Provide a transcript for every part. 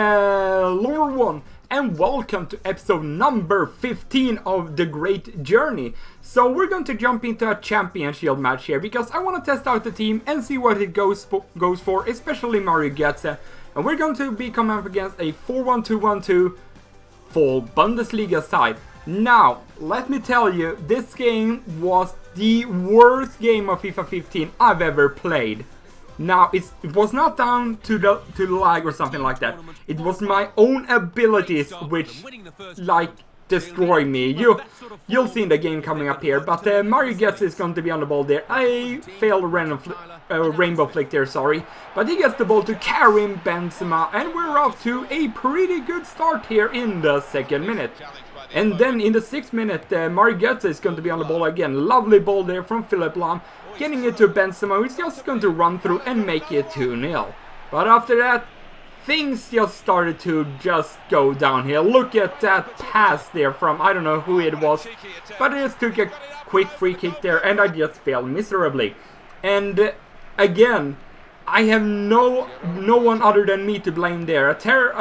Hello everyone, and welcome to episode number 15 of The Great Journey. So we're going to jump into a championship match here, because I want to test out the team and see what it goes for, especially Mario Götze. And we're going to be coming up against a 4-1-2-1-2 full Bundesliga side. Now, let me tell you, this game was the worst game of FIFA 15 I've ever played. Now, it was not down to the lag or something like that. It was my own abilities which, like, destroy me. You'll see in the game coming up here. But Mario Götze is going to be on the ball there. I failed Rainbow Flick there, sorry. But he gets the ball to Karim Benzema. And we're off to a pretty good start here in the second minute. And then in the 6th minute, Mario Götze is going to be on the ball again. Lovely ball there from Philipp Lahm. Getting it to Benzema, who's just going to run through and make it 2-0. But after that, things just started to just go downhill. Look at that pass there from, I don't know who it was. But I just took a quick free kick there and I just failed miserably. And again, I have no one other than me to blame there. A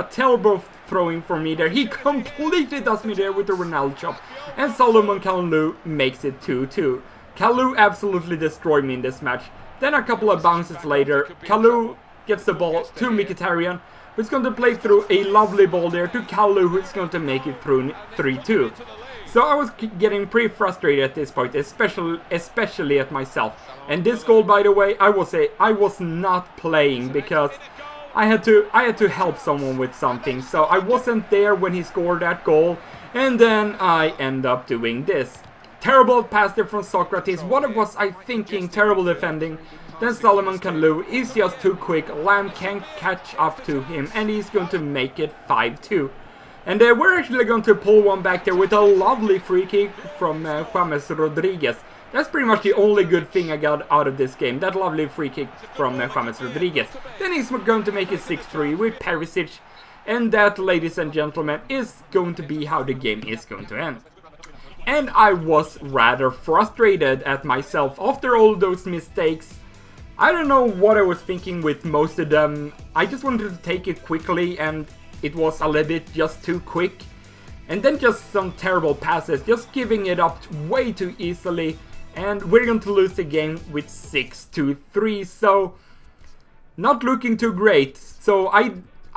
terrible throwing for me there. He completely does me there with the Ronaldo chop. And Salomon Kalou makes it 2-2. Kalou absolutely destroyed me in this match. Then a couple of bounces later, Kalou gets the ball to Mkhitaryan, who's going to play through a lovely ball there to Kalou, who's going to make it through 3-2. So I was getting pretty frustrated at this point, especially at myself. And this goal, by the way, I was not playing because I had to help someone with something. So I wasn't there when he scored that goal, and then I end up doing this. Terrible pass there from Socrates. What was I thinking? Terrible defending. Then Salomon Kalou is just too quick. Lamb can't catch up to him, and he's going to make it 5-2. And we're actually going to pull one back there with a lovely free kick from James Rodriguez. That's pretty much the only good thing I got out of this game. That lovely free kick from James Rodriguez. Then he's going to make it 6-3 with Perisic. And that, ladies and gentlemen, is going to be how the game is going to end. And I was rather frustrated at myself after all those mistakes. I don't know what I was thinking with most of them. I just wanted to take it quickly and it was a little bit just too quick. And then just some terrible passes, just giving it up way too easily. And we're going to lose the game with 6-3, so not looking too great. So I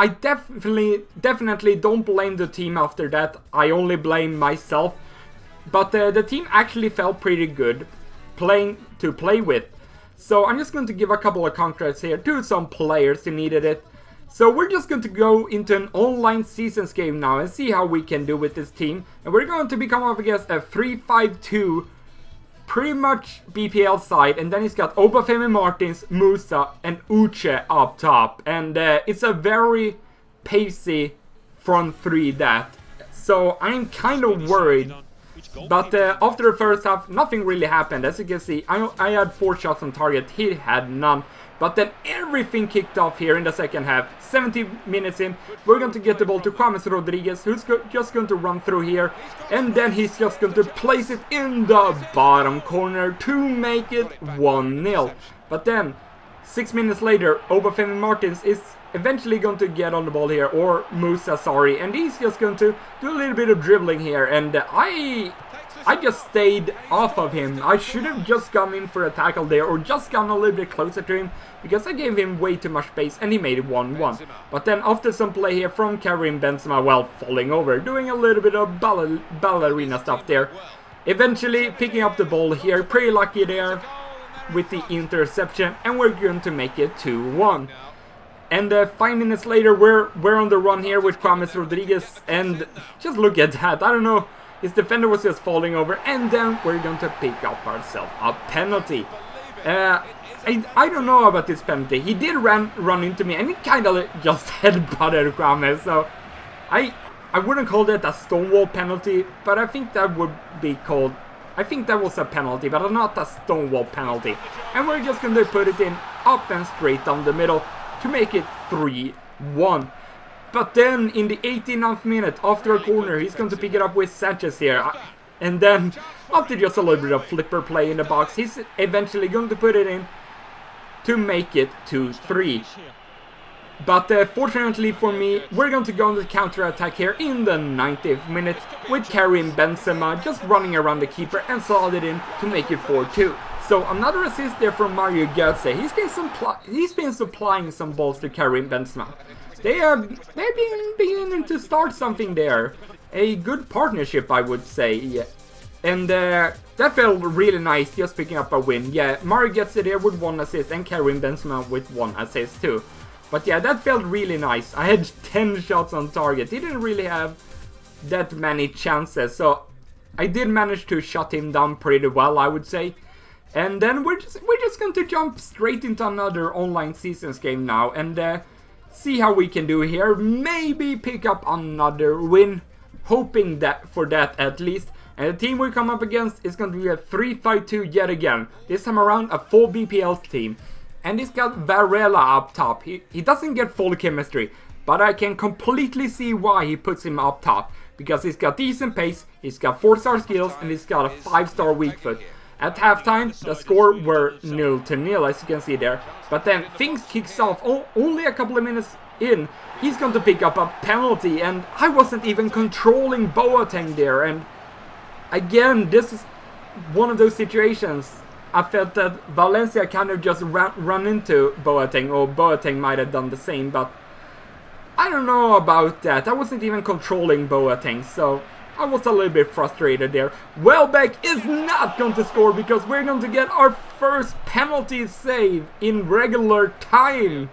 definitely don't blame the team after that. I only blame myself. But the team actually felt pretty good to play with. So I'm just going to give a couple of contracts here to some players who needed it. So we're just going to go into an online seasons game now and see how we can do with this team. And we're going to be coming up against a 3-5-2, pretty much BPL side. And then he's got Obafemi Martins, Musa and Uche up top. And it's a very pacey front three that. So I'm kind of worried. But after the first half, nothing really happened. As you can see, I had 4 shots on target, he had none. But then everything kicked off here in the second half. 70 minutes in, we're going to get the ball to James Rodriguez, who's just going to run through here. And then he's just going to place it in the bottom corner to make it 1-0. But then, 6 minutes later, Obafemi Martins is eventually going to get on the ball here, or Musa, sorry, and he's just going to do a little bit of dribbling here, and I just stayed off of him. I should have just gone in for a tackle there, or just gone a little bit closer to him, because I gave him way too much space, and he made it 1-1. But then after some play here from Karim Benzema, well, falling over, doing a little bit of ballerina stuff there, eventually picking up the ball here, pretty lucky there with the interception, and we're going to make it 2-1. And 5 minutes later, we're on the run here with James Rodriguez, and just look at that. I don't know, his defender was just falling over, and then we're going to pick up ourselves a penalty. I don't know about this penalty. He did run into me, and he kind of just headbutted James, so I wouldn't call that a stonewall penalty, but I think that would be called. I think that was a penalty, but not a stonewall penalty. And we're just going to put it in up and straight down the middle to make it 3-1. But then in the 18th minute, after a corner, he's going to pick it up with Sanchez here. And then, after just a little bit of flipper play in the box, he's eventually going to put it in to make it 2-3. But fortunately for me, we're going to go on the counter-attack here in the 90th minute with Karim Benzema just running around the keeper and slot it in to make it 4-2. So another assist there from Mario Götze. He's been supplying some balls to Karim Benzema. They've been beginning to start something there. A good partnership, I would say. And that felt really nice, just picking up a win. Yeah, Mario Götze there with 1 assist and Karim Benzema with 1 assist too. But yeah, that felt really nice. I had 10 shots on target. Didn't really have that many chances, so I did manage to shut him down pretty well, I would say. And then we're just going to jump straight into another online seasons game now and see how we can do here. Maybe pick up another win, hoping that for that at least. And the team we come up against is going to be a 3-5-2 yet again. This time around a full BPL team. And he's got Varela up top. He doesn't get full chemistry, but I can completely see why he puts him up top. Because he's got decent pace, he's got 4-star skills, and he's got a 5-star weak foot. At halftime, the score were 0-0, as you can see there. But then things kicks off. Only a couple of minutes in, he's going to pick up a penalty, and I wasn't even controlling Boateng there. And again, this is one of those situations. I felt that Valencia kind of just run into Boateng, or Boateng might have done the same, but I don't know about that. I wasn't even controlling Boateng, so I was a little bit frustrated there. Welbeck is not going to score because we're going to get our first penalty save in regular time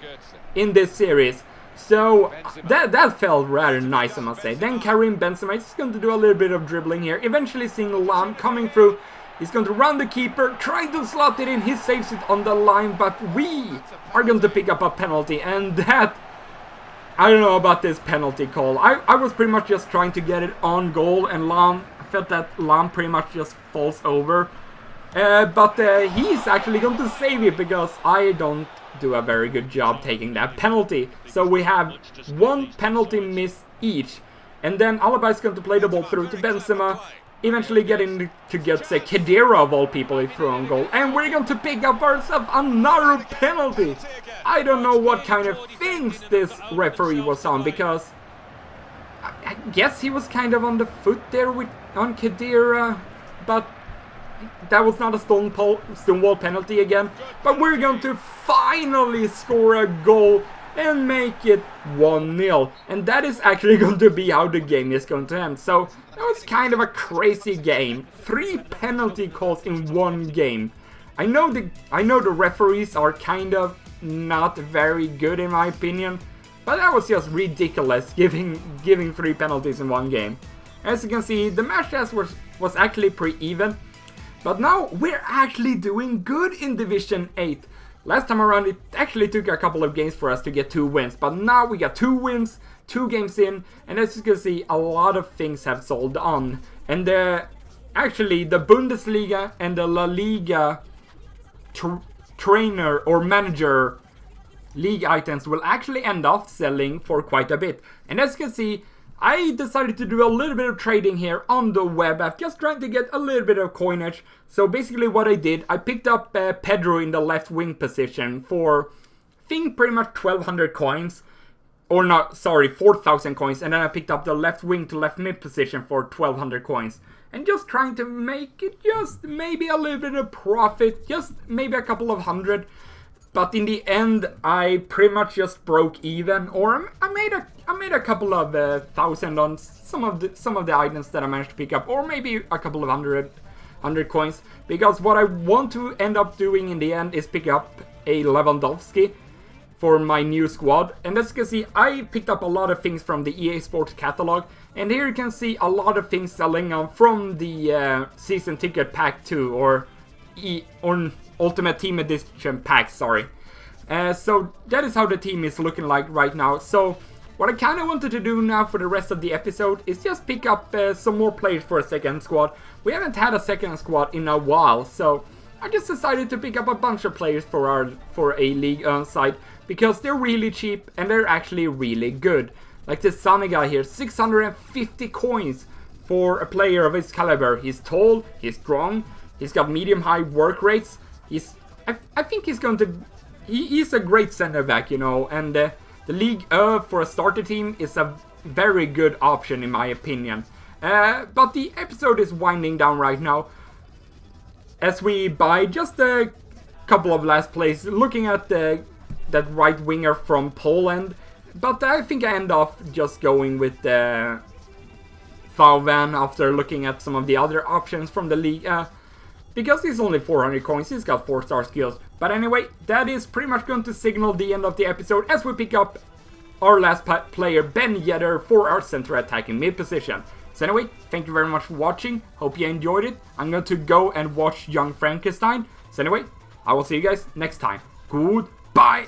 in this series. So that felt rather nice, I must say. Then Karim Benzema is going to do a little bit of dribbling here, eventually seeing Lam coming through. He's going to run the keeper, trying to slot it in. He saves it on the line, but we are going to pick up a penalty. And that, I don't know about this penalty call. I was pretty much just trying to get it on goal, and I felt that Lam pretty much just falls over. But he's actually going to save it because I don't do a very good job taking that penalty. So we have 1 penalty miss each. And then Alaba is going to play the ball through to Benzema. Eventually getting to get Khedira of all people he threw on goal. And we're going to pick up ourselves another penalty. I don't know what kind of things this referee was on, because I guess he was kind of on the foot there on Khedira, but that was not a stonewall penalty again. But we're going to finally score a goal and make it 1-0. And that is actually going to be how the game is going to end. So that was kind of a crazy game. 3 penalty calls in 1 game. I know the referees are kind of not very good in my opinion, but that was just ridiculous, giving 3 penalties in 1 game. As you can see, the match test was actually pretty even. But now we're actually doing good in Division 8. Last time around, it actually took a couple of games for us to get 2 wins. But now we got 2 wins, 2 games in. And as you can see, a lot of things have sold on. And actually, the Bundesliga and the La Liga trainer or manager league items will actually end up selling for quite a bit. And as you can see, I decided to do a little bit of trading here on the web. I'm just trying to get a little bit of coinage. So basically what I did, I picked up Pedro in the left wing position for, I think, pretty much 1,200 coins. Or not, sorry, 4,000 coins. And then I picked up the left wing to left mid position for 1,200 coins. And just trying to make it just maybe a little bit of profit. Just maybe a couple of hundred. But in the end, I pretty much just broke even, or I made a couple of thousand on some of the items that I managed to pick up, or maybe a couple of hundred coins. Because what I want to end up doing in the end is pick up a Lewandowski for my new squad. And as you can see, I picked up a lot of things from the EA Sports catalog, and here you can see a lot of things selling on from the season ticket pack 2 or Ultimate Team Edition pack, sorry. So that is how the team is looking like right now. So what I kind of wanted to do now for the rest of the episode is just pick up some more players for a second squad. We haven't had a second squad in a while, so I just decided to pick up a bunch of players for a League Earn side, because they're really cheap and they're actually really good. Like this Sunny guy here, 650 coins for a player of his caliber. He's tall, he's strong, he's got medium-high work rates. I think he's going to... He's a great center back, you know, and The League for a starter team is a very good option in my opinion. But the episode is winding down right now, as we buy just a couple of last plays, looking at that right winger from Poland. But I think I end up just going with Thauvan after looking at some of the other options from the league. Because he's only 400 coins, he's got 4-star skills. But anyway, that is pretty much going to signal the end of the episode as we pick up our last player, Ben Yedder, for our center attacking mid position. So anyway, thank you very much for watching. Hope you enjoyed it. I'm going to go and watch Young Frankenstein. So anyway, I will see you guys next time. Goodbye!